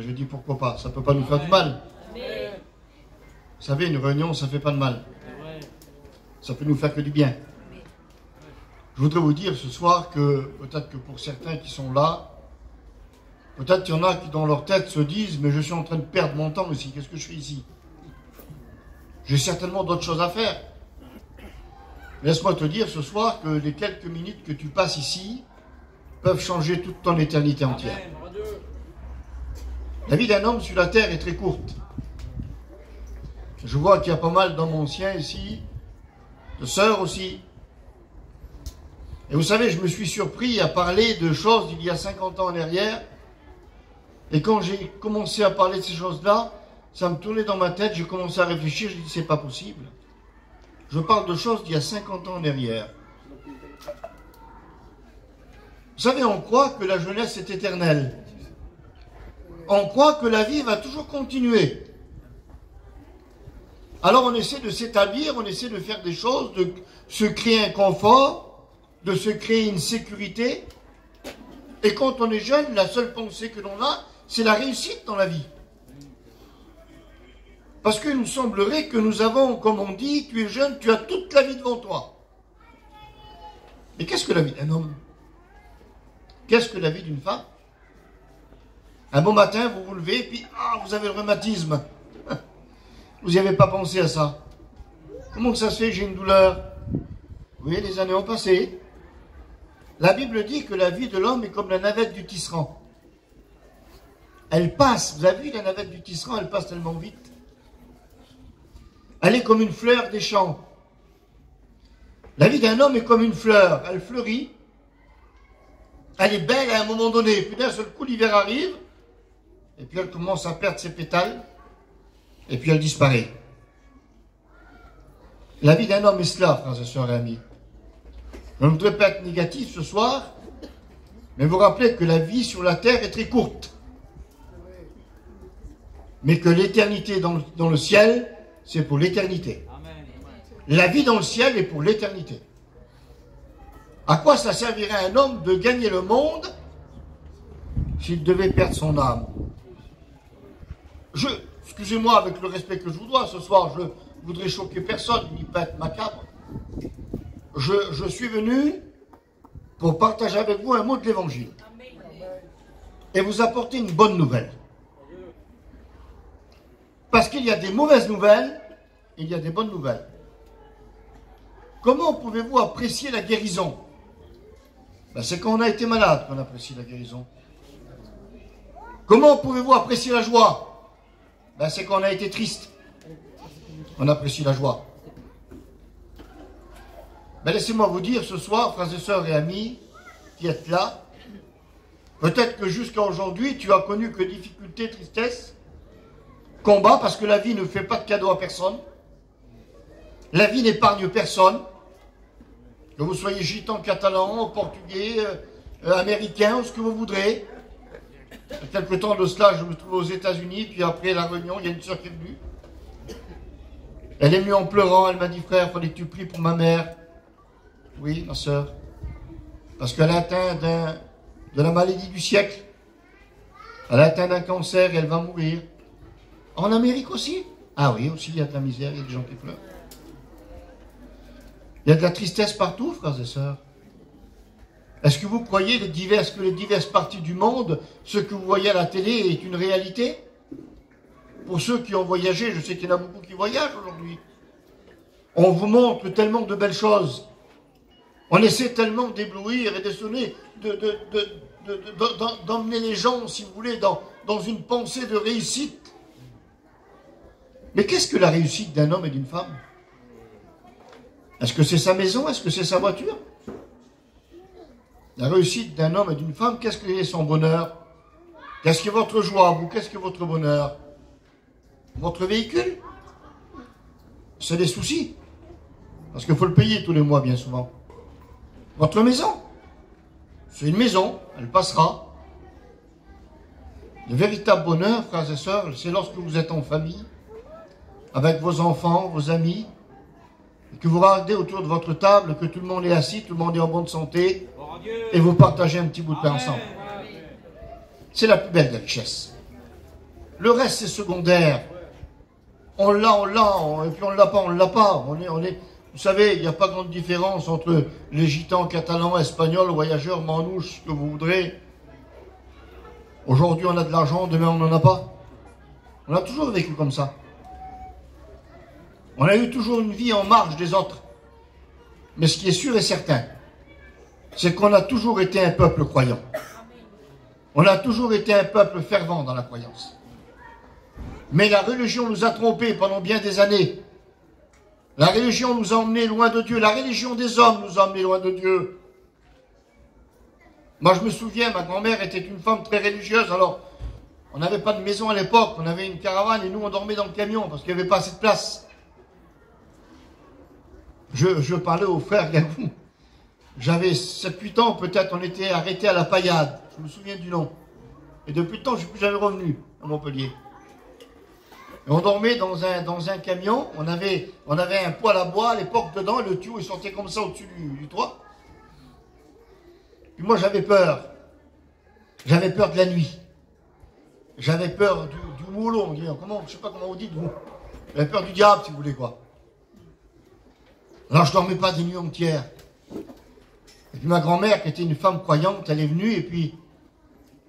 Je dis pourquoi pas, ça ne peut pas nous faire du mal. Vous savez, une réunion, ça ne fait pas de mal. Ça peut nous faire que du bien. Je voudrais vous dire ce soir que, peut-être que pour certains qui sont là, peut-être qu'il y en a qui dans leur tête se disent « Mais je suis en train de perdre mon temps ici, qu'est-ce que je fais ici ?» J'ai certainement d'autres choses à faire. Laisse-moi te dire ce soir que les quelques minutes que tu passes ici peuvent changer toute ton éternité entière. La vie d'un homme sur la terre est très courte. Je vois qu'il y a pas mal d'hommes anciens ici, de sœurs aussi. Et vous savez, je me suis surpris à parler de choses d'il y a 50 ans en arrière. Et quand j'ai commencé à parler de ces choses-là, ça me tournait dans ma tête, j'ai commencé à réfléchir, je dis c'est pas possible. Je parle de choses d'il y a 50 ans en arrière. Vous savez, on croit que la jeunesse est éternelle. On croit que la vie va toujours continuer. Alors on essaie de s'établir, on essaie de faire des choses, de se créer un confort, de se créer une sécurité. Et quand on est jeune, la seule pensée que l'on a, c'est la réussite dans la vie. Parce qu'il nous semblerait que nous avons, comme on dit, tu es jeune, tu as toute la vie devant toi. Mais qu'est-ce que la vie d'un homme? Qu'est-ce que la vie d'une femme? Un bon matin, vous vous levez, et puis, vous avez le rhumatisme. Vous n'y avez pas pensé à ça. Comment que ça se fait, j'ai une douleur? Oui, les années ont passé. La Bible dit que la vie de l'homme est comme la navette du tisserand. Elle passe, vous avez vu la navette du tisserand, elle passe tellement vite. Elle est comme une fleur des champs. La vie d'un homme est comme une fleur, elle fleurit. Elle est belle à un moment donné, puis d'un seul coup l'hiver arrive, et puis elle commence à perdre ses pétales, et puis elle disparaît. La vie d'un homme est cela, frères et sœurs et amis. Je ne voudrais pas être négatif ce soir, mais vous rappelez que la vie sur la terre est très courte. Mais que l'éternité dans le ciel, c'est pour l'éternité. La vie dans le ciel est pour l'éternité. À quoi ça servirait à un homme de gagner le monde s'il devait perdre son âme? Excusez-moi avec le respect que je vous dois, ce soir, je ne voudrais choquer personne, ni pas être macabre. Je suis venu pour partager avec vous un mot de l'évangile. Et vous apporter une bonne nouvelle. Parce qu'il y a des mauvaises nouvelles, et il y a des bonnes nouvelles. Comment pouvez-vous apprécier la guérison? C'est quand on a été malade qu'on apprécie la guérison. Comment pouvez-vous apprécier la joie? C'est quand on a été triste. On apprécie la joie. Laissez-moi vous dire ce soir, frères et sœurs et amis qui êtes là, peut-être que jusqu'à aujourd'hui, tu as connu que difficultés, tristesse, combat, parce que la vie ne fait pas de cadeau à personne. La vie n'épargne personne. Que vous soyez gitan, catalan, portugais, américain, ou ce que vous voudrez. Il y a quelque temps de cela, je me trouvais aux États-Unis, puis après la réunion, il y a une sœur qui est venue. Elle est venue en pleurant, elle m'a dit, frère, il fallait que tu pries pour ma mère. Oui, ma sœur. Parce qu'elle est atteinte de la maladie du siècle. Elle est atteinte d'un cancer et elle va mourir. En Amérique aussi? Ah oui, aussi, il y a de la misère, il y a des gens qui pleurent. Il y a de la tristesse partout, frères et sœurs. Est-ce que vous croyez que les diverses parties du monde, ce que vous voyez à la télé est une réalité? Pour ceux qui ont voyagé, je sais qu'il y en a beaucoup qui voyagent aujourd'hui. On vous montre tellement de belles choses. On essaie tellement d'éblouir et d'emmener les gens, si vous voulez, dans une pensée de réussite. Mais qu'est-ce que la réussite d'un homme et d'une femme? Est-ce que c'est sa maison? Est-ce que c'est sa voiture? La réussite d'un homme et d'une femme, qu'est-ce que est son bonheur? Qu'est-ce que votre joie, vous? Qu'est-ce que votre bonheur? Votre véhicule? C'est des soucis. Parce qu'il faut le payer tous les mois, bien souvent. Votre maison? C'est une maison, elle passera. Le véritable bonheur, frères et sœurs, c'est lorsque vous êtes en famille, avec vos enfants, vos amis, et que vous regardez autour de votre table, que tout le monde est assis, tout le monde est en bonne santé, et vous partagez un petit bout de pain ensemble. C'est la plus belle des richesses. Le reste, c'est secondaire. On l'a, et puis on l'a pas, on l'a pas. Vous savez, il n'y a pas grande différence entre les gitans, catalans, espagnols, voyageurs, manouches, ce que vous voudrez. Aujourd'hui, on a de l'argent, demain, on n'en a pas. On a toujours vécu comme ça. On a eu toujours une vie en marge des autres. Mais ce qui est sûr et certain, c'est qu'on a toujours été un peuple croyant. On a toujours été un peuple fervent dans la croyance. Mais la religion nous a trompés pendant bien des années. La religion nous a emmenés loin de Dieu. La religion des hommes nous a emmenés loin de Dieu. Moi, je me souviens, ma grand-mère était une femme très religieuse. Alors, on n'avait pas de maison à l'époque. On avait une caravane et nous, on dormait dans le camion parce qu'il n'y avait pas assez de place. Je parlais au frère Gagou. J'avais 7-8 ans, peut-être, on était arrêtés à la Paillade. Je me souviens du nom. Et depuis le temps, je ne suis plus jamais revenu à Montpellier. Et on dormait dans un camion. On avait un poêle à bois à l'époque dedans. Et le tuyau, il sortait comme ça au-dessus du toit. Puis moi, j'avais peur. J'avais peur de la nuit. J'avais peur du moulon. Je ne sais pas comment on dit, vous. J'avais peur du diable, si vous voulez, quoi. Alors, je ne dormais pas des nuits entières. Et puis ma grand-mère, qui était une femme croyante, elle est venue et puis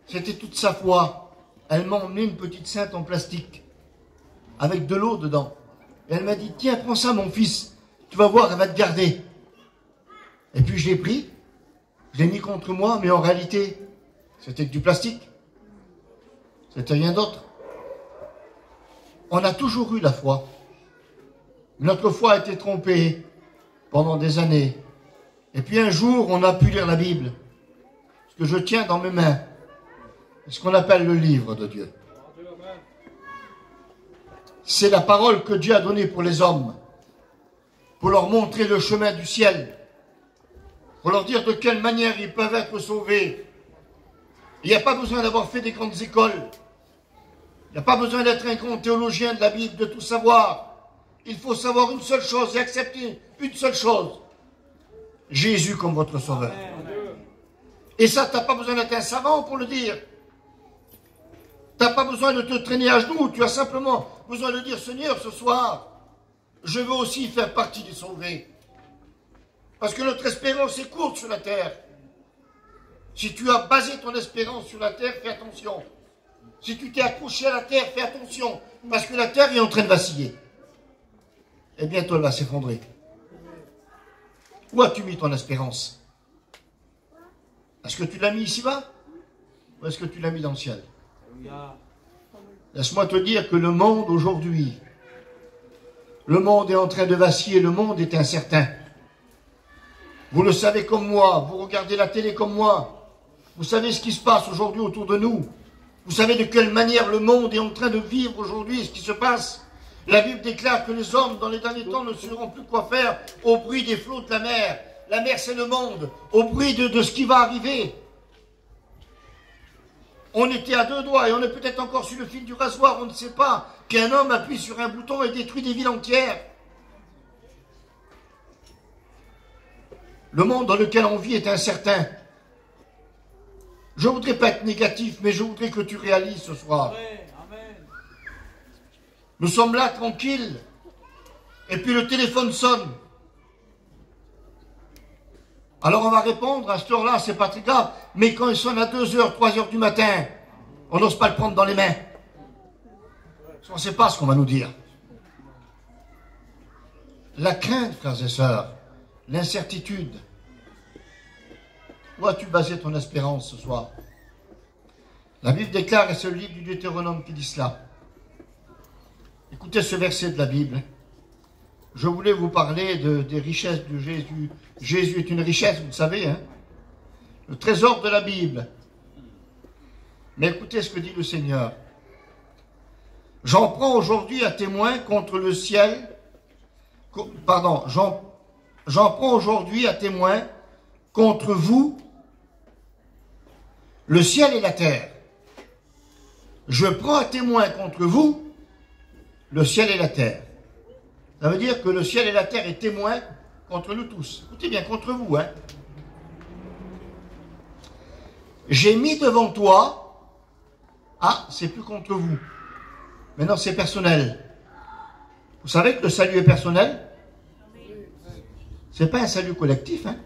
c'était toute sa foi. Elle m'a emmené une petite sainte en plastique avec de l'eau dedans. Et elle m'a dit, tiens, prends ça mon fils, tu vas voir, elle va te garder. Et puis je l'ai pris, je l'ai mis contre moi, mais en réalité, c'était que du plastique. C'était rien d'autre. On a toujours eu la foi. Notre foi a été trompée pendant des années. Et puis un jour, on a pu lire la Bible. Ce que je tiens dans mes mains, c'est ce qu'on appelle le livre de Dieu. C'est la parole que Dieu a donnée pour les hommes, pour leur montrer le chemin du ciel, pour leur dire de quelle manière ils peuvent être sauvés. Il n'y a pas besoin d'avoir fait des grandes écoles. Il n'y a pas besoin d'être un grand théologien de la Bible, de tout savoir. Il faut savoir une seule chose et accepter une seule chose. Jésus comme votre sauveur. Et ça, tu n'as pas besoin d'être un savant pour le dire. Tu n'as pas besoin de te traîner à genoux. Tu as simplement besoin de dire, Seigneur, ce soir, je veux aussi faire partie des sauvés. Parce que notre espérance est courte sur la terre. Si tu as basé ton espérance sur la terre, fais attention. Si tu t'es accroché à la terre, fais attention. Parce que la terre est en train de vaciller. Et bientôt elle va s'effondrer. Où as-tu mis ton espérance? Est-ce que tu l'as mis ici-bas? Ou est-ce que tu l'as mis dans le ciel? Laisse-moi te dire que le monde aujourd'hui, le monde est en train de vaciller, le monde est incertain. Vous le savez comme moi, vous regardez la télé comme moi, vous savez ce qui se passe aujourd'hui autour de nous. Vous savez de quelle manière le monde est en train de vivre aujourd'hui, ce qui se passe. La Bible déclare que les hommes, dans les derniers temps, ne sauront plus quoi faire au bruit des flots de la mer. La mer, c'est le monde. Au bruit de ce qui va arriver. On était à deux doigts et on est peut-être encore sur le fil du rasoir. On ne sait pas qu'un homme appuie sur un bouton et détruit des villes entières. Le monde dans lequel on vit est incertain. Je ne voudrais pas être négatif, mais je voudrais que tu réalises ce soir. Nous sommes là, tranquilles, et puis le téléphone sonne. Alors on va répondre, à cette heure-là, c'est pas très grave, mais quand il sonne à 2h, 3h du matin, on n'ose pas le prendre dans les mains. Parce qu'on ne sait pas ce qu'on va nous dire. La crainte, frères et sœurs, l'incertitude. Où as-tu basé ton espérance ce soir? La Bible déclare, et c'est le livre du Deutéronome qui dit cela. Écoutez ce verset de la Bible. Je voulais vous parler des richesses de Jésus. Jésus est une richesse, vous le savez, hein? Le trésor de la Bible. Mais écoutez ce que dit le Seigneur. J'en prends aujourd'hui à témoin contre le ciel. Pardon, j'en prends aujourd'hui à témoin contre vous, le ciel et la terre. Je prends à témoin contre vous, le ciel et la terre. Ça veut dire que le ciel et la terre est témoin contre nous tous. Écoutez bien, contre vous, hein. J'ai mis devant toi, c'est plus contre vous. Maintenant, c'est personnel. Vous savez que le salut est personnel? C'est pas un salut collectif, hein.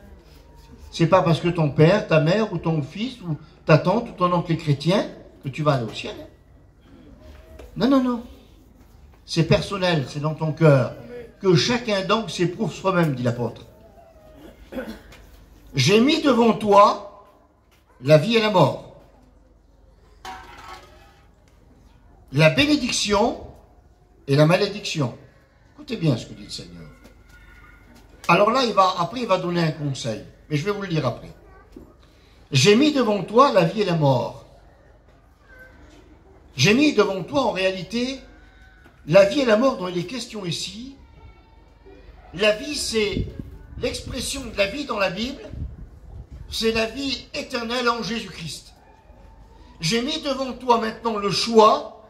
C'est pas parce que ton père, ta mère, ou ton fils, ou ta tante, ou ton oncle est chrétien, que tu vas aller au ciel. Non, non, non. C'est personnel, c'est dans ton cœur. Que chacun donc s'éprouve soi-même, dit l'apôtre. J'ai mis devant toi la vie et la mort, la bénédiction et la malédiction. Écoutez bien ce que dit le Seigneur. Alors là, après, il va donner un conseil. Mais je vais vous le dire après. J'ai mis devant toi la vie et la mort. J'ai mis devant toi, en réalité, la vie et la mort dont il est question ici. La vie, c'est l'expression de la vie dans la Bible. C'est la vie éternelle en Jésus-Christ. J'ai mis devant toi maintenant le choix.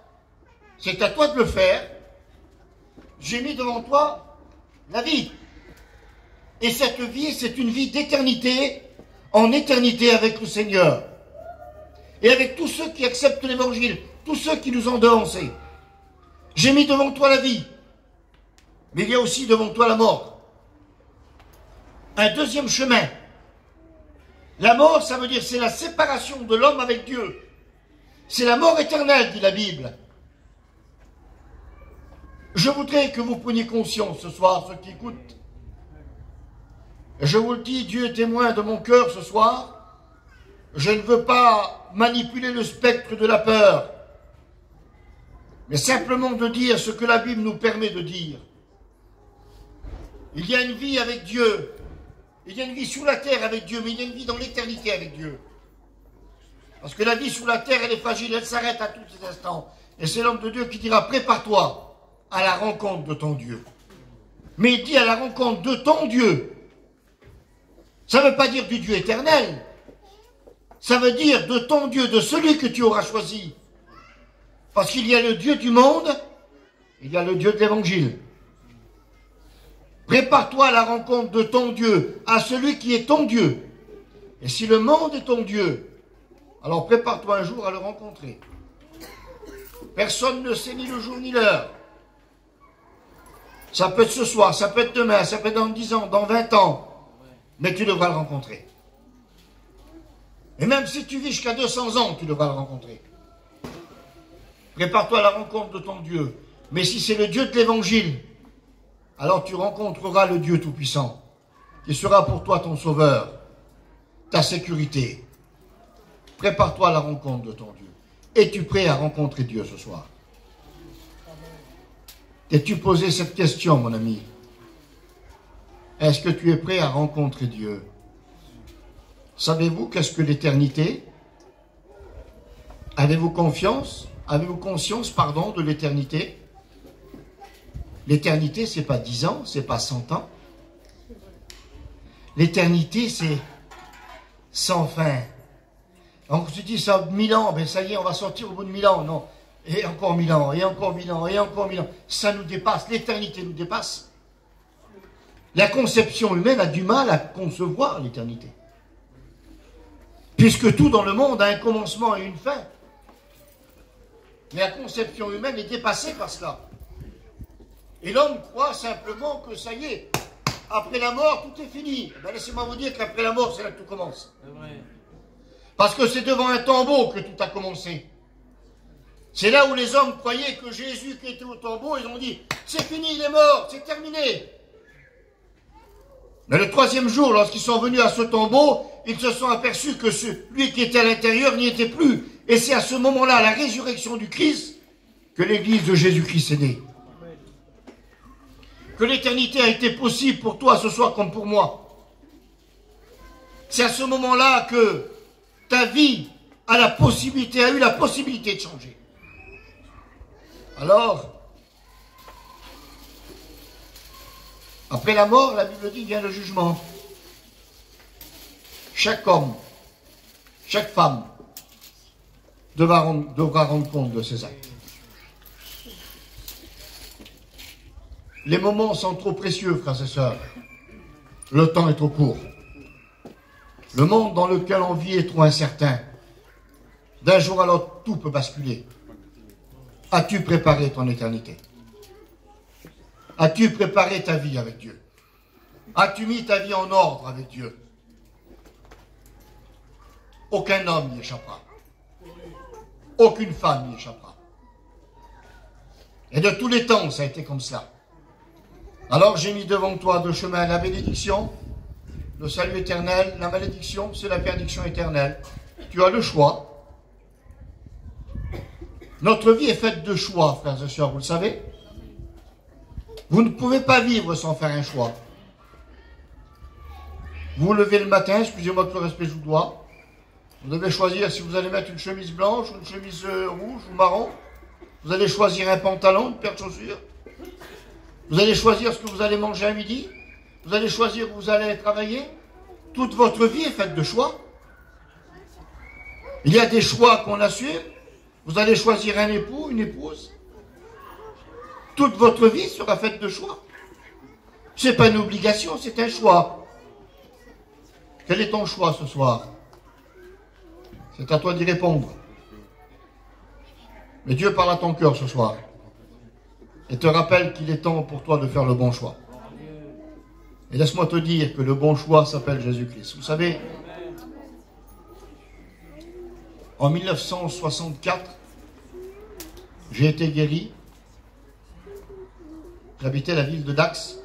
C'est à toi de le faire. J'ai mis devant toi la vie. Et cette vie, c'est une vie d'éternité, en éternité avec le Seigneur. Et avec tous ceux qui acceptent l'évangile, tous ceux qui nous ont devancés. J'ai mis devant toi la vie, mais il y a aussi devant toi la mort. Un deuxième chemin. La mort, ça veut dire c'est la séparation de l'homme avec Dieu. C'est la mort éternelle, dit la Bible. Je voudrais que vous preniez conscience ce soir, ceux qui écoutent. Je vous le dis, Dieu est témoin de mon cœur ce soir. Je ne veux pas manipuler le spectre de la peur, mais simplement de dire ce que la Bible nous permet de dire. Il y a une vie avec Dieu. Il y a une vie sous la terre avec Dieu, mais il y a une vie dans l'éternité avec Dieu. Parce que la vie sous la terre, elle est fragile, elle s'arrête à tous les instants. Et c'est l'homme de Dieu qui dira, prépare-toi à la rencontre de ton Dieu. Mais il dit à la rencontre de ton Dieu. Ça ne veut pas dire du Dieu éternel. Ça veut dire de ton Dieu, de celui que tu auras choisi. Parce qu'il y a le Dieu du monde, il y a le Dieu de l'évangile. Prépare-toi à la rencontre de ton Dieu, à celui qui est ton Dieu. Et si le monde est ton Dieu, alors prépare-toi un jour à le rencontrer. Personne ne sait ni le jour ni l'heure. Ça peut être ce soir, ça peut être demain, ça peut être dans 10 ans, dans 20 ans. Mais tu devras le rencontrer. Et même si tu vis jusqu'à 200 ans, tu devras le rencontrer. Prépare-toi à la rencontre de ton Dieu. Mais si c'est le Dieu de l'évangile, alors tu rencontreras le Dieu Tout-Puissant, qui sera pour toi ton sauveur, ta sécurité. Prépare-toi à la rencontre de ton Dieu. Es-tu prêt à rencontrer Dieu ce soir? T'es-tu posé cette question, mon ami? Est-ce que tu es prêt à rencontrer Dieu? Savez-vous qu'est-ce que l'éternité? Avez-vous conscience de l'éternité? L'éternité, c'est pas 10 ans, c'est pas 100 ans. L'éternité, c'est sans fin. Donc tu dis ça 1000 ans, ben ça y est, on va sortir au bout de 1000 ans. Non, et encore 1000 ans, et encore 1000 ans, et encore 1000 ans. Ça nous dépasse, l'éternité nous dépasse. La conception humaine a du mal à concevoir l'éternité. Puisque tout dans le monde a un commencement et une fin. Mais la conception humaine est dépassée par cela. Et l'homme croit simplement que ça y est, après la mort, tout est fini. Ben laissez-moi vous dire qu'après la mort, c'est là que tout commence. Parce que c'est devant un tombeau que tout a commencé. C'est là où les hommes croyaient que Jésus qui était au tombeau, ils ont dit, c'est fini, il est mort, c'est terminé. Mais le troisième jour, lorsqu'ils sont venus à ce tombeau, ils se sont aperçus que celui qui était à l'intérieur n'y était plus. Et c'est à ce moment-là, à la résurrection du Christ, que l'église de Jésus-Christ est née. Que l'éternité a été possible pour toi ce soir comme pour moi. C'est à ce moment-là que ta vie a eu la possibilité de changer. Alors, après la mort, la Bible dit, vient le jugement. Chaque homme, chaque femme devra rendre compte de ses actes. Les moments sont trop précieux, frères et sœurs. Le temps est trop court. Le monde dans lequel on vit est trop incertain. D'un jour à l'autre, tout peut basculer. As-tu préparé ton éternité? As-tu préparé ta vie avec Dieu? As-tu mis ta vie en ordre avec Dieu? Aucun homme n'y échappera. Aucune femme n'y échappera. Et de tous les temps, ça a été comme ça. Alors j'ai mis devant toi deux chemins, la bénédiction, le salut éternel. La malédiction, c'est la perdition éternelle. Tu as le choix. Notre vie est faite de choix, frères et sœurs, vous le savez. Vous ne pouvez pas vivre sans faire un choix. Vous vous levez le matin, excusez-moi que le respect je vous dois. Vous devez choisir si vous allez mettre une chemise blanche, une chemise rouge ou marron. Vous allez choisir un pantalon, une paire de chaussures. Vous allez choisir ce que vous allez manger à midi. Vous allez choisir où vous allez travailler. Toute votre vie est faite de choix. Il y a des choix qu'on assume. Vous allez choisir un époux, une épouse. Toute votre vie sera faite de choix. Ce n'est pas une obligation, c'est un choix. Quel est ton choix ce soir? C'est à toi d'y répondre. Mais Dieu parle à ton cœur ce soir. Et te rappelle qu'il est temps pour toi de faire le bon choix. Et laisse-moi te dire que le bon choix s'appelle Jésus-Christ. Vous savez, en 1964, j'ai été guéri. J'habitais la ville de Dax.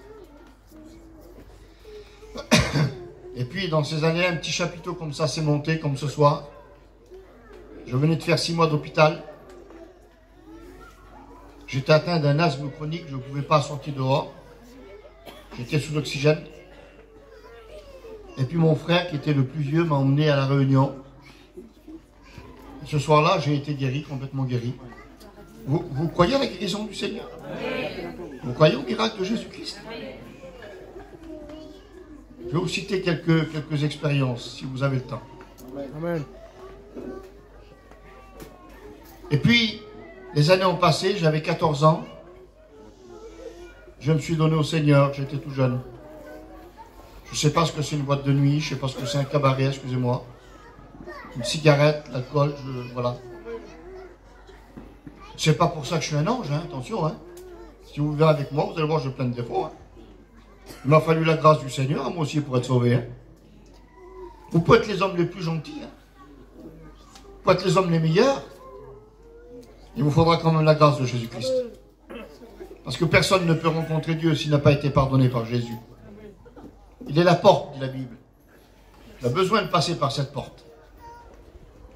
Et puis, dans ces années, un petit chapiteau comme ça s'est monté, comme ce soir. Je venais de faire 6 mois d'hôpital. J'étais atteint d'un asthme chronique, je ne pouvais pas sortir dehors. J'étais sous l'oxygène. Et puis mon frère, qui était le plus vieux, m'a emmené à la Réunion. Et ce soir-là, j'ai été guéri, complètement guéri. Vous croyez à la guérison du Seigneur? Vous croyez au miracle de Jésus-Christ? Je vais vous citer quelques expériences, si vous avez le temps. Amen. Et puis, les années ont passé, j'avais 14 ans. Je me suis donné au Seigneur, j'étais tout jeune. Je ne sais pas ce que c'est une boîte de nuit, je ne sais pas ce que c'est un cabaret, excusez-moi. Une cigarette, l'alcool, voilà. C'est pas pour ça que je suis un ange, hein, attention. Hein. Si vous vivez avec moi, vous allez voir, j'ai plein de défauts. Hein. Il m'a fallu la grâce du Seigneur, moi aussi, pour être sauvé. Hein. Vous pouvez être les hommes les plus gentils. Hein. Vous pouvez être les hommes les meilleurs. Il vous faudra quand même la grâce de Jésus-Christ. Parce que personne ne peut rencontrer Dieu s'il n'a pas été pardonné par Jésus. Il est la porte, dit la Bible. Il a besoin de passer par cette porte.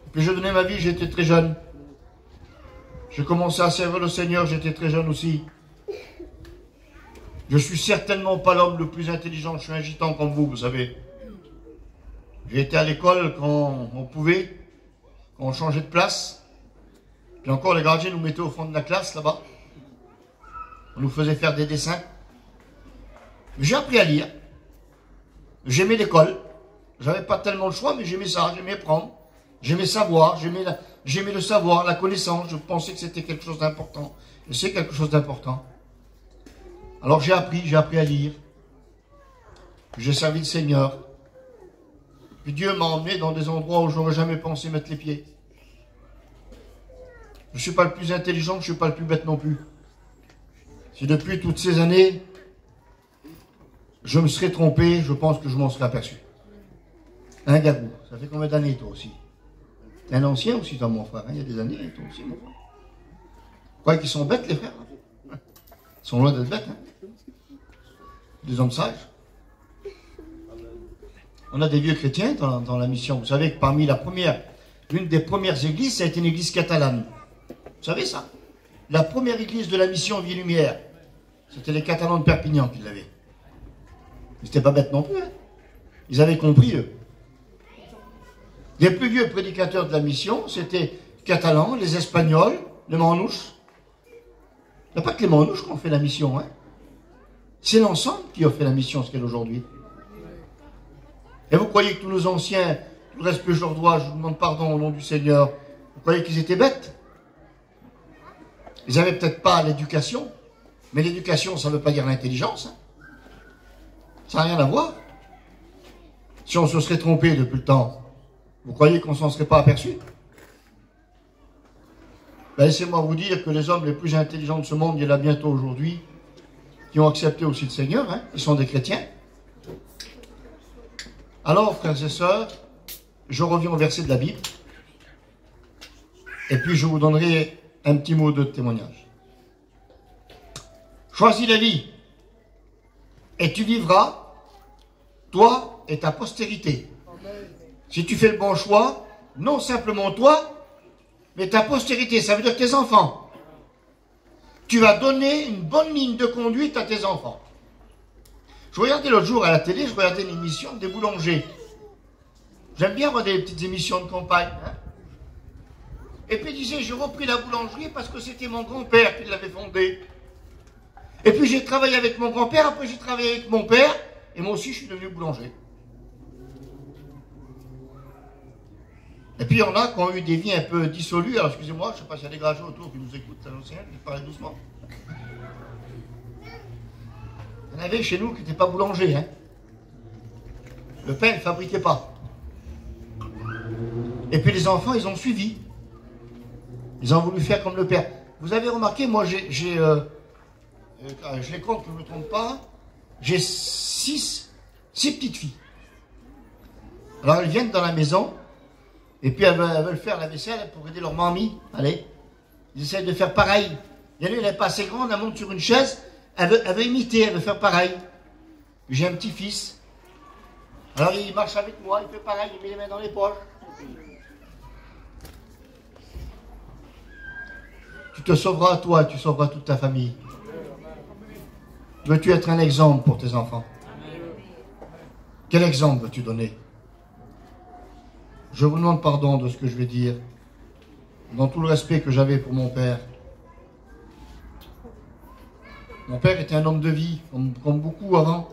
Et puis je donnais ma vie, j'étais très jeune. J'ai commencé à servir le Seigneur, j'étais très jeune aussi. Je suis certainement pas l'homme le plus intelligent, je suis un gitan comme vous savez. J'ai été à l'école quand on pouvait, quand on changeait de place. Puis encore, les gardiens nous mettaient au fond de la classe, là-bas. On nous faisait faire des dessins. J'ai appris à lire. J'aimais l'école. J'avais pas tellement le choix, mais j'aimais ça, j'aimais apprendre. J'aimais savoir, j'aimais le savoir, la connaissance. Je pensais que c'était quelque chose d'important. Et c'est quelque chose d'important. Alors j'ai appris à lire. J'ai servi le Seigneur. Puis Dieu m'a emmené dans des endroits où j'aurais jamais pensé mettre les pieds. Je ne suis pas le plus intelligent, je ne suis pas le plus bête non plus. Si depuis toutes ces années, je me serais trompé, je pense que je m'en serais aperçu. Un Gagou, ça fait combien d'années toi aussi? T'es un ancien aussi, toi mon frère, hein? Il y a des années, toi aussi mon frère. Vous croyez qu'ils sont bêtes les frères? Ils sont loin d'être bêtes, hein? Des hommes sages. On a des vieux chrétiens dans la mission. Vous savez que parmi l'une des premières églises, ça a été une église catalane. Vous savez ça? La première église de la mission Vie Lumière, c'était les Catalans de Perpignan qui l'avaient. Ils n'étaient pas bêtes non plus. Hein. Ils avaient compris, eux. Les plus vieux prédicateurs de la mission, c'était les Catalans, les Espagnols, les Manouches. Il n'y a pas que les Manouches qui ont fait la mission. Hein. C'est l'ensemble qui a fait la mission, ce qu'elle est aujourd'hui. Et vous croyez que tous nos anciens, tout le respect je leur dois, je vous demande pardon au nom du Seigneur, vous croyez qu'ils étaient bêtes? Ils n'avaient peut-être pas l'éducation, mais l'éducation, ça ne veut pas dire l'intelligence. Hein. Ça n'a rien à voir. Si on se serait trompé depuis le temps, vous croyez qu'on ne s'en serait pas aperçu? Ben, laissez-moi vous dire que les hommes les plus intelligents de ce monde, il y en a bientôt aujourd'hui, qui ont accepté aussi le Seigneur, hein, ils sont des chrétiens. Alors, frères et sœurs, je reviens au verset de la Bible, et puis je vous donnerai un petit mot de témoignage. Choisis la vie, et tu vivras, toi et ta postérité. Si tu fais le bon choix, non simplement toi, mais ta postérité, ça veut dire tes enfants. Tu vas donner une bonne ligne de conduite à tes enfants. Je regardais l'autre jour à la télé, je regardais une émission des boulangers. J'aime bien regarder les petites émissions de campagne. Hein. Et puis il disait, j'ai repris la boulangerie parce que c'était mon grand-père qui l'avait fondée. Et puis j'ai travaillé avec mon grand-père, après j'ai travaillé avec mon père, et moi aussi je suis devenu boulanger. Et puis il y en a qui ont eu des vies un peu dissolues. Alors excusez-moi, je ne sais pas s'il y a des garages autour qui nous écoutent à l'océan, je parle doucement. Il y en avait chez nous qui n'étaient pas boulangers. Hein. Le pain, il ne fabriquait pas. Et puis les enfants, ils ont suivi. Ils ont voulu faire comme le père. Vous avez remarqué, moi, je les compte, que je ne me trompe pas, j'ai six petites filles. Alors elles viennent dans la maison, et puis elles veulent faire la vaisselle pour aider leur mamie. Allez, ils essayent de faire pareil. Il y en a une, elle n'est pas assez grande, elle monte sur une chaise, elle veut imiter, elle veut faire pareil. J'ai un petit-fils. Alors il marche avec moi, il fait pareil, il met les mains dans les poches. Tu te sauveras toi, tu sauveras toute ta famille. Veux-tu être un exemple pour tes enfants? Quel exemple veux-tu donner? Je vous demande pardon de ce que je vais dire, dans tout le respect que j'avais pour mon père. Mon père était un homme de vie, comme beaucoup avant.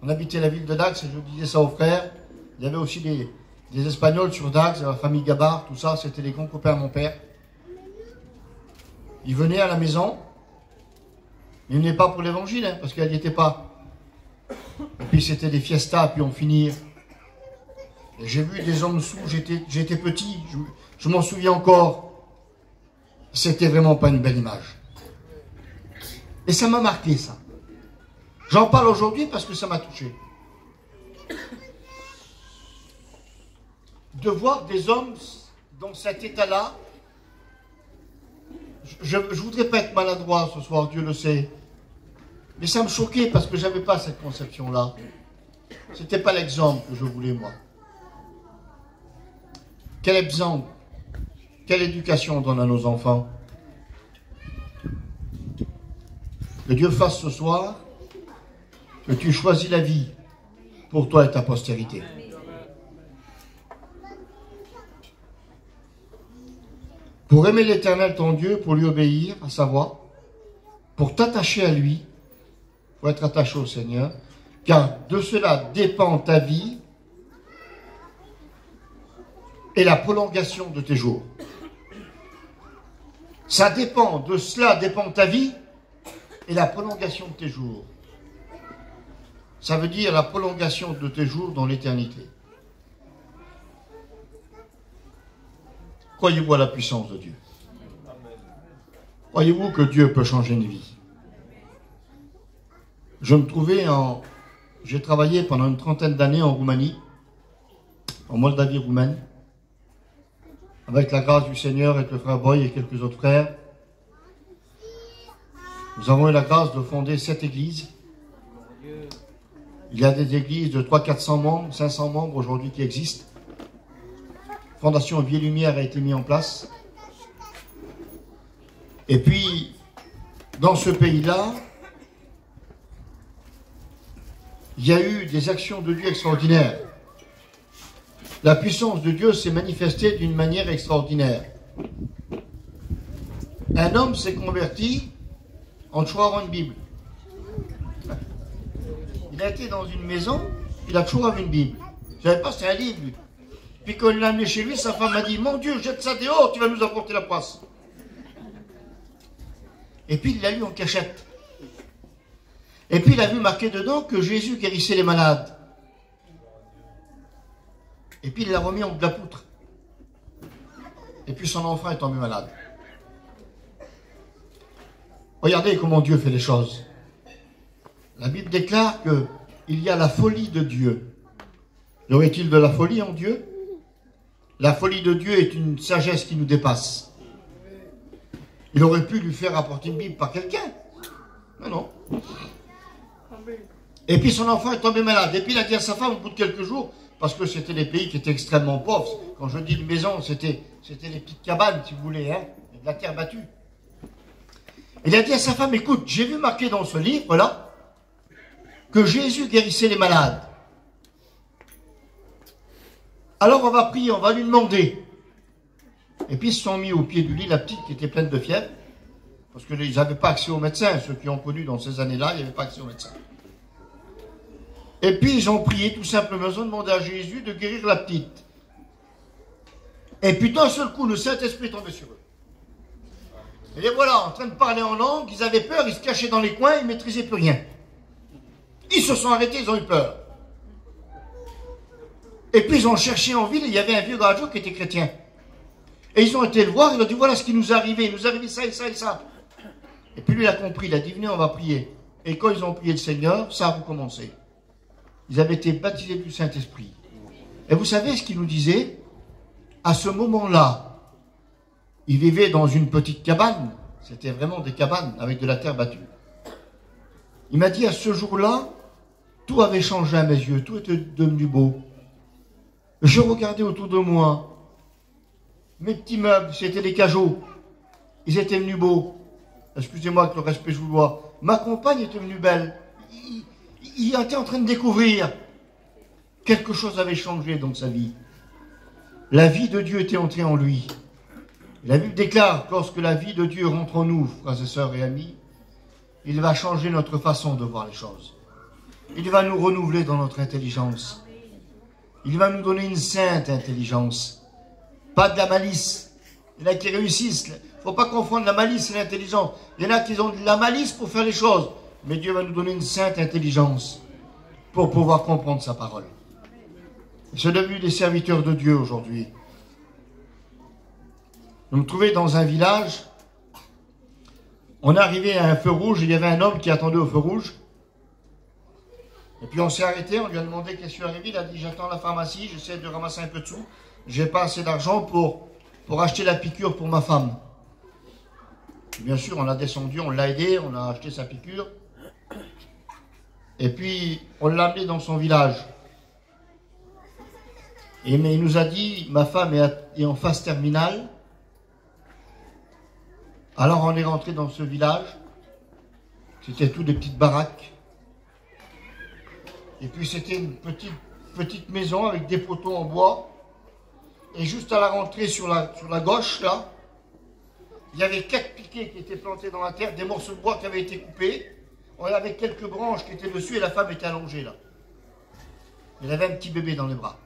On habitait la ville de Dax, et je disais ça aux frères. Il y avait aussi des Espagnols sur Dax, la famille Gabard, tout ça, c'était les grands copains à mon père. Ils venaient à la maison, mais ils venaient pas pour l'évangile, hein, parce qu'elle n'y était pas. Et puis c'était des fiestas, puis on finit. Et j'ai vu des hommes sous, j'étais petit, je m'en souviens encore. C'était vraiment pas une belle image. Et ça m'a marqué, ça. J'en parle aujourd'hui parce que ça m'a touché. De voir des hommes dans cet état-là, je ne voudrais pas être maladroit ce soir, Dieu le sait. Mais ça me choquait parce que je n'avais pas cette conception-là. Ce n'était pas l'exemple que je voulais, moi. Quel exemple, quelle éducation on donne à nos enfants? Que Dieu fasse ce soir que tu choisis la vie pour toi et ta postérité. Pour aimer l'Éternel ton Dieu, pour lui obéir à sa voix, pour t'attacher à lui, il faut être attaché au Seigneur, car de cela dépend ta vie et la prolongation de tes jours. Ça dépend, de cela dépend ta vie et la prolongation de tes jours. Ça veut dire la prolongation de tes jours dans l'éternité. Croyez-vous à la puissance de Dieu? Croyez-vous que Dieu peut changer une vie? J'ai travaillé pendant une trentaine d'années en Roumanie, en Moldavie roumaine, avec la grâce du Seigneur, avec le frère Boy et quelques autres frères. Nous avons eu la grâce de fonder 7 églises. Il y a des églises de 300-400 membres, 500 membres aujourd'hui qui existent. Fondation Vie et Lumière a été mise en place. Et puis, dans ce pays-là, il y a eu des actions de Dieu extraordinaires. La puissance de Dieu s'est manifestée d'une manière extraordinaire. Un homme s'est converti en toujours une Bible. Il a été dans une maison, il a toujours une Bible. Je ne savais pas, c'est un livre, lui. Puis quand il l'a amené chez lui, sa femme m'a dit, mon Dieu, jette ça dehors, tu vas nous apporter la poisse. Et puis il l'a lu en cachette. Et puis il a vu marqué dedans que Jésus guérissait les malades. Et puis il l'a remis en bout de la poutre. Et puis son enfant est tombé malade. Regardez comment Dieu fait les choses. La Bible déclare qu'il y a la folie de Dieu. Y aurait-il de la folie en Dieu? La folie de Dieu est une sagesse qui nous dépasse. Il aurait pu lui faire apporter une Bible par quelqu'un. Non, non. Et puis son enfant est tombé malade. Et puis il a dit à sa femme au bout de quelques jours, parce que c'était des pays qui étaient extrêmement pauvres. Quand je dis une maison, c'était les petites cabanes, si vous voulez, hein, de la terre battue. Il a dit à sa femme, écoute, j'ai vu marqué dans ce livre-là que Jésus guérissait les malades. Alors on va prier, on va lui demander. Et puis ils se sont mis au pied du lit, la petite qui était pleine de fièvre, parce qu'ils n'avaient pas accès aux médecins, ceux qui ont connu dans ces années-là, il n'y avait pas accès aux médecins. Et puis ils ont prié tout simplement, ils ont demandé à Jésus de guérir la petite. Et puis d'un seul coup, le Saint-Esprit est tombé sur eux. Et les voilà, en train de parler en langue, ils avaient peur, ils se cachaient dans les coins, ils ne maîtrisaient plus rien. Ils se sont arrêtés, ils ont eu peur. Et puis ils ont cherché en ville, et il y avait un vieux gardien qui était chrétien. Et ils ont été le voir, il a dit, voilà ce qui nous est arrivé, il nous est arrivé ça et ça et ça. Et puis lui il a compris, il a dit, venez on va prier. Et quand ils ont prié le Seigneur, ça a recommencé. Ils avaient été baptisés du Saint-Esprit. Et vous savez ce qu'il nous disait? À ce moment-là, ils vivaient dans une petite cabane. C'était vraiment des cabanes avec de la terre battue. Il m'a dit, à ce jour-là, tout avait changé à mes yeux, tout était devenu beau. Je regardais autour de moi. Mes petits meubles, c'était des cajots. Ils étaient venus beaux. Excusez-moi avec le respect je vous dois. Ma compagne était venue belle. Il était en train de découvrir. Quelque chose avait changé dans sa vie. La vie de Dieu était entrée en lui. La Bible déclare que lorsque la vie de Dieu rentre en nous, frères et sœurs et amis, il va changer notre façon de voir les choses. Il va nous renouveler dans notre intelligence. Il va nous donner une sainte intelligence. Pas de la malice. Il y en a qui réussissent. Il ne faut pas confondre la malice et l'intelligence. Il y en a qui ont de la malice pour faire les choses. Mais Dieu va nous donner une sainte intelligence pour pouvoir comprendre sa parole. Ils sont devenus des serviteurs de Dieu aujourd'hui. Nous nous trouvions dans un village. On est arrivé à un feu rouge. Il y avait un homme qui attendait au feu rouge. Et puis on s'est arrêté. On lui a demandé qu'est-ce qui lui arrivé. Il a dit, j'attends la pharmacie. J'essaie de ramasser un peu de sous. J'ai pas assez d'argent pour acheter la piqûre pour ma femme. Bien sûr, on l'a descendu, on l'a aidé, on a acheté sa piqûre. Et puis, on l'a amené dans son village. Mais il nous a dit, ma femme est en phase terminale. Alors on est rentré dans ce village. C'était tout des petites baraques. Et puis c'était une petite maison avec des poteaux en bois. Et juste à la rentrée sur la gauche, là, il y avait 4 piquets qui étaient plantés dans la terre, des morceaux de bois qui avaient été coupés. On avait quelques branches qui étaient dessus et la femme était allongée là. Elle avait un petit bébé dans les bras.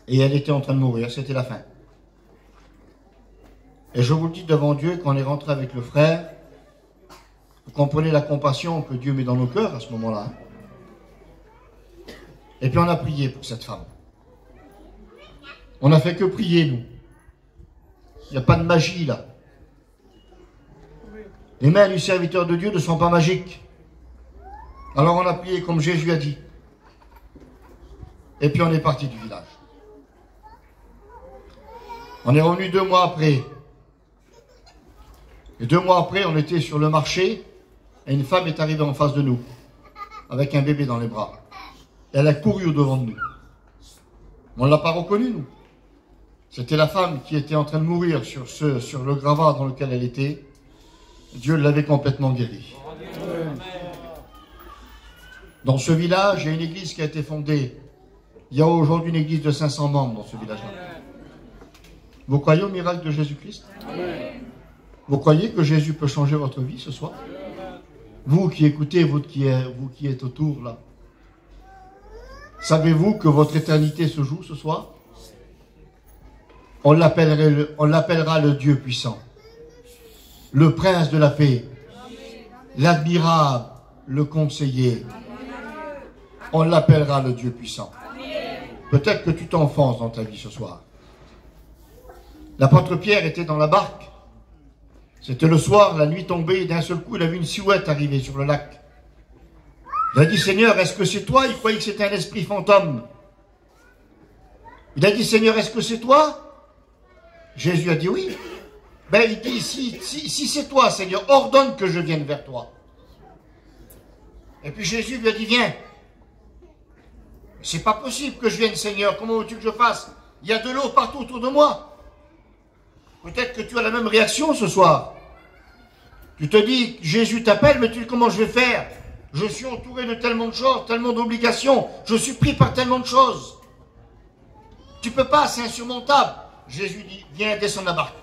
Et elle était en train de mourir, c'était la fin. Et je vous le dis devant Dieu, quand on est rentré avec le frère, vous comprenez la compassion que Dieu met dans nos cœurs à ce moment-là. Et puis on a prié pour cette femme. On n'a fait que prier, nous. Il n'y a pas de magie, là. Les mains du serviteur de Dieu ne sont pas magiques. Alors on a prié comme Jésus a dit. Et puis on est parti du village. On est revenu 2 mois après. Et 2 mois après, on était sur le marché. Et une femme est arrivée en face de nous. Avec un bébé dans les bras. Et elle a couru au-devant de nous. On ne l'a pas reconnue, nous. C'était la femme qui était en train de mourir sur le gravat dans lequel elle était. Dieu l'avait complètement guérie. Dans ce village, il y a une église qui a été fondée. Il y a aujourd'hui une église de 500 membres dans ce village-là. Vous croyez au miracle de Jésus-Christ? Vous croyez que Jésus peut changer votre vie ce soir? Vous qui écoutez, vous qui êtes autour là. Savez-vous que votre éternité se joue ce soir? On l'appellera le Dieu puissant, le prince de la paix, l'admirable, le conseiller. On l'appellera le Dieu puissant. Peut-être que tu t'enfonces dans ta vie ce soir. L'apôtre Pierre était dans la barque. C'était le soir, la nuit tombée, et d'un seul coup, il a vu une silhouette arriver sur le lac. Il a dit, Seigneur, est-ce que c'est toi? Il croyait que c'était un esprit fantôme. Il a dit, Seigneur, est-ce que c'est toi? Jésus a dit oui. Ben, il dit, si c'est toi, Seigneur, ordonne que je vienne vers toi. Et puis Jésus lui a dit, viens. C'est pas possible que je vienne, Seigneur. Comment veux-tu que je fasse? Il y a de l'eau partout autour de moi. Peut-être que tu as la même réaction ce soir. Tu te dis, Jésus t'appelle, mais tu dis, comment je vais faire? Je suis entouré de tellement de choses, tellement d'obligations. Je suis pris par tellement de choses. Tu peux pas, c'est insurmontable. Jésus dit, viens, descends de la barque.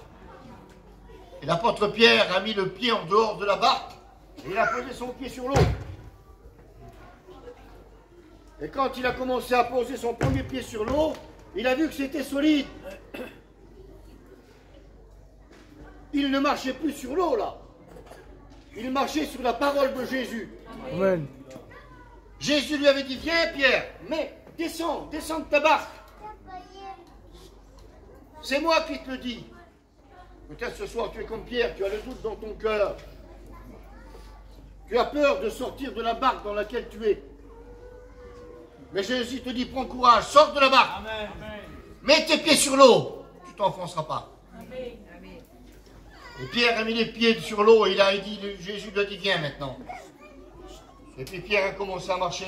Et l'apôtre Pierre a mis le pied en dehors de la barque et il a posé son pied sur l'eau. Et quand il a commencé à poser son premier pied sur l'eau, il a vu que c'était solide. Il ne marchait plus sur l'eau, là. Il marchait sur la parole de Jésus. Amen. Jésus lui avait dit, viens Pierre, mais descends de ta barque. C'est moi qui te le dis. Peut-être ce soir tu es comme Pierre, tu as le doute dans ton cœur. Tu as peur de sortir de la barque dans laquelle tu es. Mais Jésus te dit, prends courage, sors de la barque. Amen. Mets tes pieds sur l'eau, tu t'enfonceras pas. Amen. Et Pierre a mis les pieds sur l'eau et il a dit, Jésus lui a dit, viens maintenant. Et puis Pierre a commencé à marcher.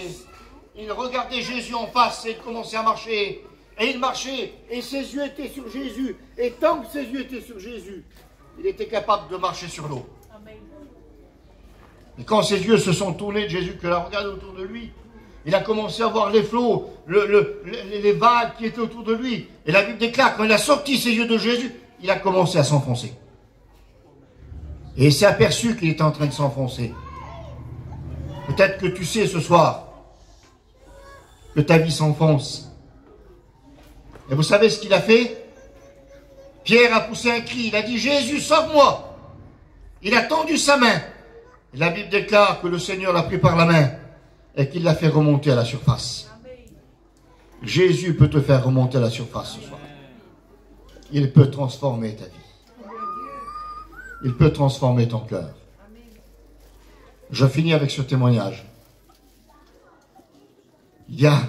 Il regardait Jésus en face et il commençait à marcher. Et il marchait et ses yeux étaient sur Jésus. Et tant que ses yeux étaient sur Jésus, il était capable de marcher sur l'eau. Et quand ses yeux se sont tournés de Jésus, qu'il a regardé autour de lui, il a commencé à voir les flots, les vagues qui étaient autour de lui. Et la Bible déclare, quand il a sorti ses yeux de Jésus, il a commencé à s'enfoncer. Et il s'est aperçu qu'il était en train de s'enfoncer. Peut-être que tu sais ce soir que ta vie s'enfonce. Et vous savez ce qu'il a fait? Pierre a poussé un cri, il a dit, Jésus, sauve-moi! Il a tendu sa main. Et la Bible déclare que le Seigneur l'a pris par la main et qu'il l'a fait remonter à la surface. Jésus peut te faire remonter à la surface ce soir. Il peut transformer ta vie. Il peut transformer ton cœur. Je finis avec ce témoignage. Il y a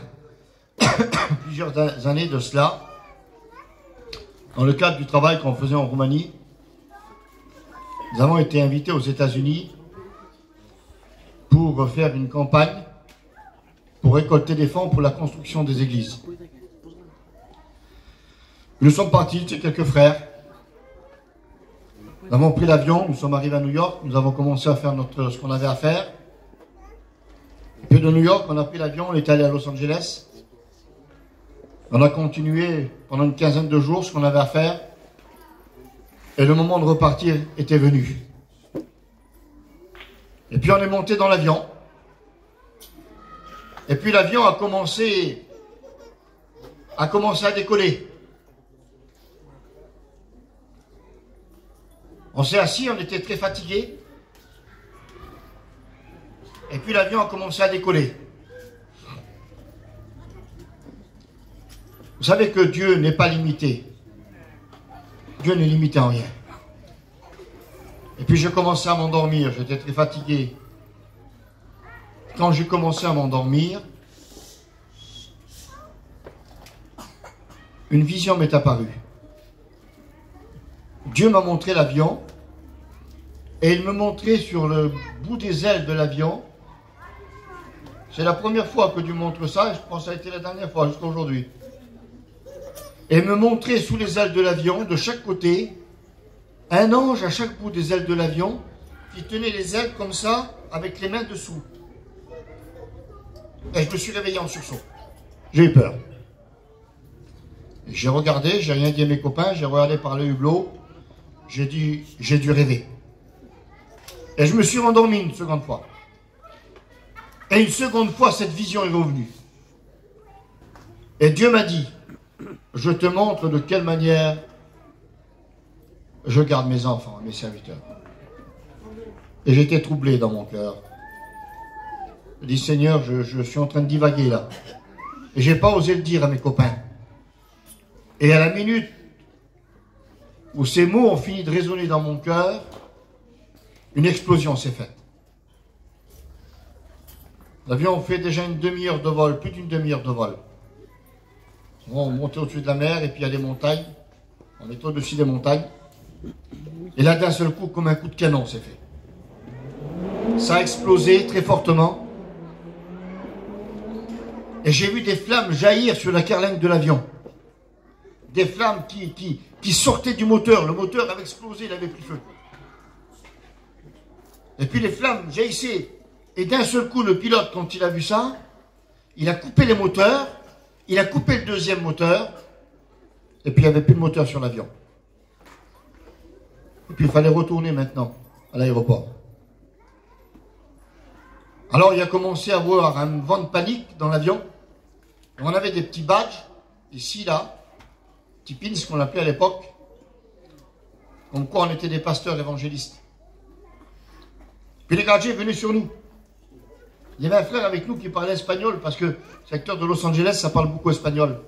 plusieurs années de cela, dans le cadre du travail qu'on faisait en Roumanie, nous avons été invités aux États-Unis pour faire une campagne pour récolter des fonds pour la construction des églises. Nous sommes partis, c'est quelques frères. Nous avons pris l'avion, nous sommes arrivés à New York, nous avons commencé à faire ce qu'on avait à faire. Et puis de New York, on a pris l'avion, on est allé à Los Angeles. On a continué pendant une quinzaine de jours ce qu'on avait à faire. Et le moment de repartir était venu. Et puis on est monté dans l'avion. Et puis l'avion a commencé à décoller. On s'est assis, on était très fatigués. Et puis l'avion a commencé à décoller. Vous savez que Dieu n'est pas limité. Dieu n'est limité en rien. Et puis j'ai commencé à m'endormir, j'étais très fatigué. Quand j'ai commencé à m'endormir, une vision m'est apparue. Dieu m'a montré l'avion et il me montrait sur le bout des ailes de l'avion. C'est la première fois que Dieu montre ça et je pense que ça a été la dernière fois jusqu'à aujourd'hui. Et me montrait sous les ailes de l'avion, de chaque côté, un ange à chaque bout des ailes de l'avion qui tenait les ailes comme ça avec les mains dessous. Et je me suis réveillé en sursaut. J'ai eu peur. Et j'ai regardé, j'ai rien dit à mes copains, j'ai regardé par le hublot. J'ai dit, j'ai dû rêver. Et je me suis rendormi une seconde fois. Et une seconde fois, cette vision est revenue. Et Dieu m'a dit, je te montre de quelle manière je garde mes enfants, mes serviteurs. Et j'étais troublé dans mon cœur. Je dis, Seigneur, je suis en train de divaguer là. Et j'ai pas osé le dire à mes copains. Et à la minute où ces mots ont fini de résonner dans mon cœur, Une explosion s'est faite. L'avion fait déjà une demi-heure de vol, plus d'une demi-heure de vol. On montait au-dessus de la mer et puis il y a des montagnes. On est au-dessus des montagnes. Et là, d'un seul coup, comme un coup de canon s'est fait. Ça a explosé très fortement. Et j'ai vu des flammes jaillir sur la carlingue de l'avion. Des flammes qui sortaient du moteur. Le moteur avait explosé, il avait pris feu. Et puis les flammes jaillissaient. Et d'un seul coup, le pilote, quand il a vu ça, il a coupé les moteurs, il a coupé le deuxième moteur, et puis il n'y avait plus de moteur sur l'avion. Et puis il fallait retourner maintenant à l'aéroport. Alors il a commencé à avoir un vent de panique dans l'avion. On avait des petits badges, ici, là, petits pins qu'on appelait à l'époque, comme quoi on était des pasteurs évangélistes. Puis les gadgets venaient sur nous. Il y avait un frère avec nous qui parlait espagnol, parce que le secteur de Los Angeles, ça parle beaucoup espagnol.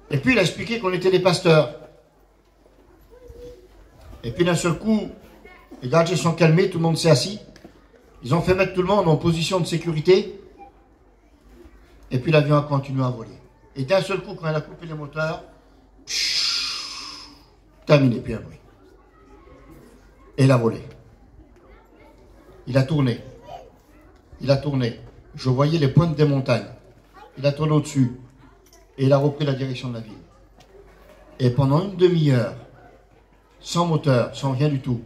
Et puis il a expliqué qu'on était des pasteurs. Et puis d'un seul coup, les gadgets sont calmés, tout le monde s'est assis. Ils ont fait mettre tout le monde en position de sécurité. Et puis l'avion a continué à voler. Et d'un seul coup, quand elle a coupé les moteurs, terminé, puis un bruit. Et il a volé. Il a tourné. Il a tourné. Je voyais les pointes des montagnes. Il a tourné au-dessus. Et il a repris la direction de la ville. Et pendant une demi-heure, sans moteur, sans rien du tout,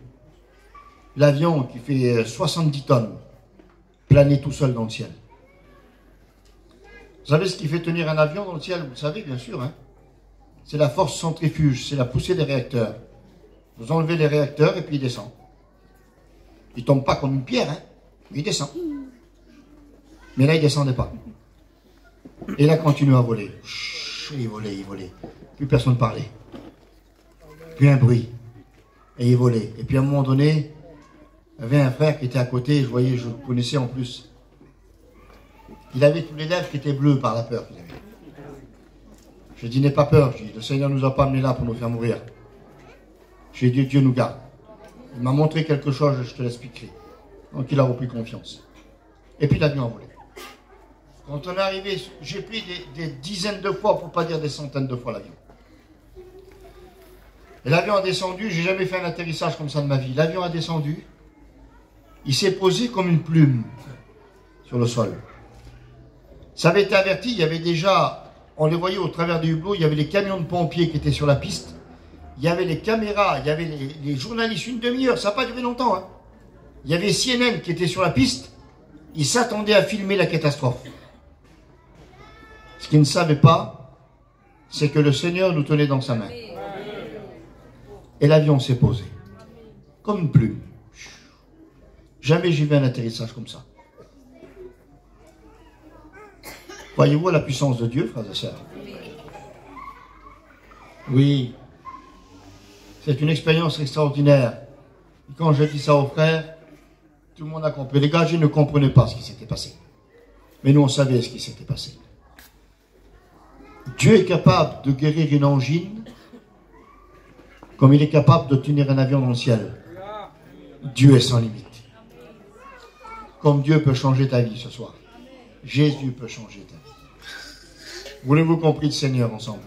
l'avion qui fait 70 tonnes planait tout seul dans le ciel. Vous savez ce qui fait tenir un avion dans le ciel? Vous le savez, bien sûr. Hein, c'est la force centrifuge, c'est la poussée des réacteurs. Vous enlevez les réacteurs et puis il descend. Il ne tombe pas comme une pierre, hein, mais il descend. Mais là, il ne descendait pas. Et il a continué à voler. Il volait, il volait. Plus personne ne parlait. Plus un bruit. Et il volait. Et puis à un moment donné, il y avait un frère qui était à côté, je voyais, je le connaissais en plus. Il avait tous les lèvres qui étaient bleues par la peur qu'il avait. Je lui ai dit, n'aie pas peur. Je lui ai dit, le Seigneur ne nous a pas amenés là pour nous faire mourir. Je lui ai dit, Dieu nous garde. Il m'a montré quelque chose, je te l'expliquerai. Donc il a repris confiance. Et puis l'avion a volé. Quand on est arrivé, j'ai pris des dizaines de fois, pour ne pas dire des centaines de fois l'avion. Et l'avion a descendu, j'ai jamais fait un atterrissage comme ça de ma vie. L'avion a descendu, il s'est posé comme une plume sur le sol. Ça avait été averti, il y avait déjà, on les voyait au travers des hublots, il y avait les camions de pompiers qui étaient sur la piste, il y avait les caméras, il y avait les journalistes, une demi-heure, ça n'a pas duré longtemps. Hein. Il y avait CNN qui était sur la piste, ils s'attendaient à filmer la catastrophe. Ce qu'ils ne savaient pas, c'est que le Seigneur nous tenait dans sa main. Et l'avion s'est posé, comme une plume. Jamais j'ai vu un atterrissage comme ça. Voyez-vous la puissance de Dieu, frères et sœurs? Oui, c'est une expérience extraordinaire. Et quand je dis ça aux frères, tout le monde a compris. Les gars, ils ne comprenaient pas ce qui s'était passé. Mais nous, on savait ce qui s'était passé. Dieu est capable de guérir une angine comme il est capable de tenir un avion dans le ciel. Dieu est sans limite. Comme Dieu peut changer ta vie ce soir. Jésus peut changer ta vie. Voulez-vous qu'on prie le Seigneur ensemble?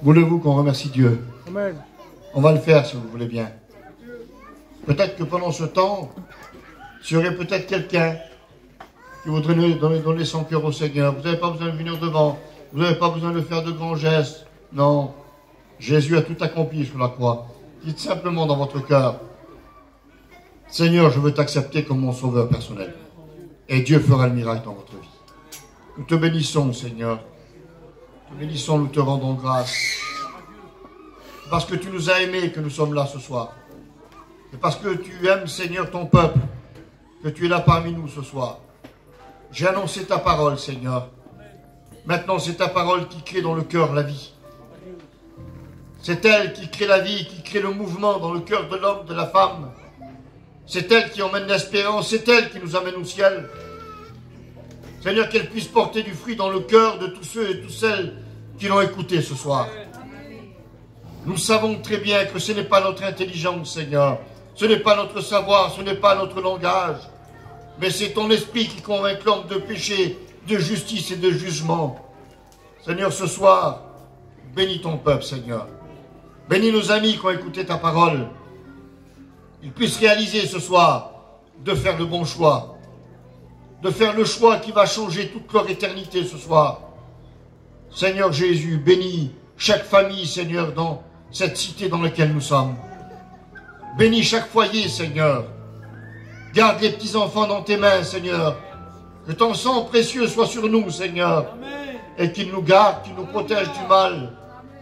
Voulez-vous qu'on remercie Dieu? Amen. On va le faire si vous voulez bien. Peut-être que pendant ce temps, il y aurait peut-être quelqu'un qui voudrait donner son cœur au Seigneur. Vous n'avez pas besoin de venir devant. Vous n'avez pas besoin de faire de grands gestes. Non. Jésus a tout accompli sur la croix. Dites simplement dans votre cœur, Seigneur, je veux t'accepter comme mon sauveur personnel. Et Dieu fera le miracle dans votre vie. Nous te bénissons, Seigneur. Nous te bénissons, nous te rendons grâce. Parce que tu nous as aimés que nous sommes là ce soir. Et parce que tu aimes, Seigneur, ton peuple, que tu es là parmi nous ce soir. J'ai annoncé ta parole, Seigneur. Maintenant, c'est ta parole qui crée dans le cœur la vie. C'est elle qui crée la vie, qui crée le mouvement dans le cœur de l'homme, de la femme. C'est elle qui emmène l'espérance, c'est elle qui nous amène au ciel. Seigneur, qu'elle puisse porter du fruit dans le cœur de tous ceux et toutes celles qui l'ont écouté ce soir. Nous savons très bien que ce n'est pas notre intelligence, Seigneur. Ce n'est pas notre savoir, ce n'est pas notre langage. Mais c'est ton esprit qui convainc l'homme de péché, de justice et de jugement. Seigneur, ce soir, bénis ton peuple, Seigneur. Bénis nos amis qui ont écouté ta parole. Ils puissent réaliser ce soir de faire le bon choix. De faire le choix qui va changer toute leur éternité ce soir. Seigneur Jésus, bénis chaque famille, Seigneur, dans cette cité dans laquelle nous sommes. Bénis chaque foyer, Seigneur. Garde les petits-enfants dans tes mains, Seigneur. Que ton sang précieux soit sur nous, Seigneur. Et qu'il nous garde, qu'il nous protège du mal.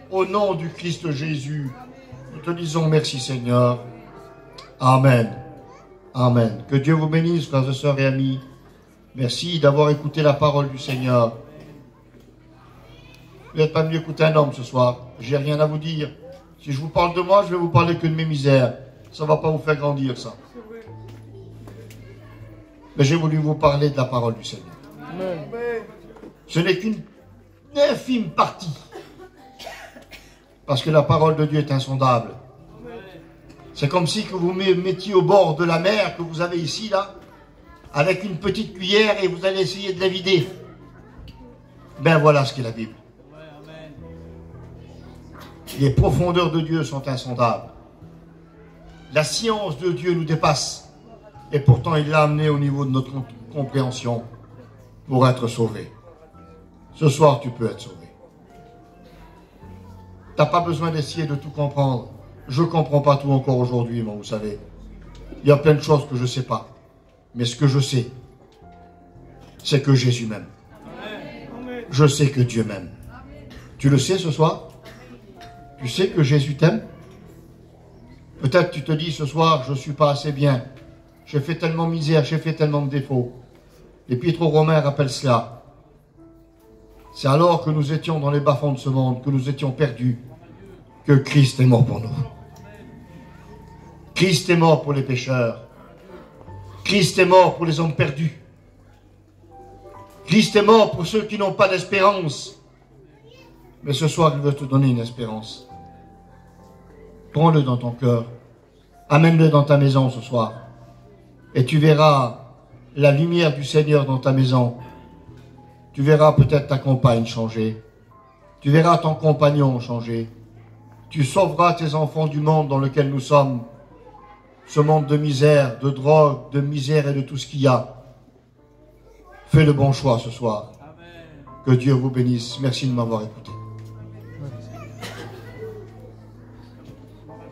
Au nom du Christ Jésus. Nous te disons merci, Seigneur. Amen. Amen. Que Dieu vous bénisse, frères et sœurs et amis. Merci d'avoir écouté la parole du Seigneur. Vous n'êtes pas venu écouter un homme ce soir. J'ai rien à vous dire. Si je vous parle de moi, je vais vous parler que de mes misères. Ça ne va pas vous faire grandir, ça. Mais j'ai voulu vous parler de la parole du Seigneur. Amen. Ce n'est qu'une infime partie. Parce que la parole de Dieu est insondable. C'est comme si que vous mettiez au bord de la mer que vous avez ici, là, avec une petite cuillère et vous allez essayer de la vider. Ben voilà ce qu'est la Bible. Les profondeurs de Dieu sont insondables. La science de Dieu nous dépasse. Et pourtant, il l'a amené au niveau de notre compréhension pour être sauvé. Ce soir, tu peux être sauvé. Tu n'as pas besoin d'essayer de tout comprendre. Je ne comprends pas tout encore aujourd'hui, moi, vous savez. Il y a plein de choses que je ne sais pas. Mais ce que je sais, c'est que Jésus m'aime. Je sais que Dieu m'aime. Tu le sais ce soir? Tu sais que Jésus t'aime? Peut-être tu te dis ce soir, je ne suis pas assez bien. J'ai fait tellement misère, j'ai fait tellement de défauts. L'Épître aux Romains rappelle cela. C'est alors que nous étions dans les bas-fonds de ce monde, que nous étions perdus, que Christ est mort pour nous. Christ est mort pour les pécheurs. Christ est mort pour les hommes perdus. Christ est mort pour ceux qui n'ont pas d'espérance. Mais ce soir, il veut te donner une espérance. Prends-le dans ton cœur. Amène-le dans ta maison ce soir. Et tu verras la lumière du Seigneur dans ta maison. Tu verras peut-être ta compagne changer. Tu verras ton compagnon changer. Tu sauveras tes enfants du monde dans lequel nous sommes. Ce monde de misère, de drogue, de misère et de tout ce qu'il y a. Fais le bon choix ce soir. Amen. Que Dieu vous bénisse. Merci de m'avoir écouté.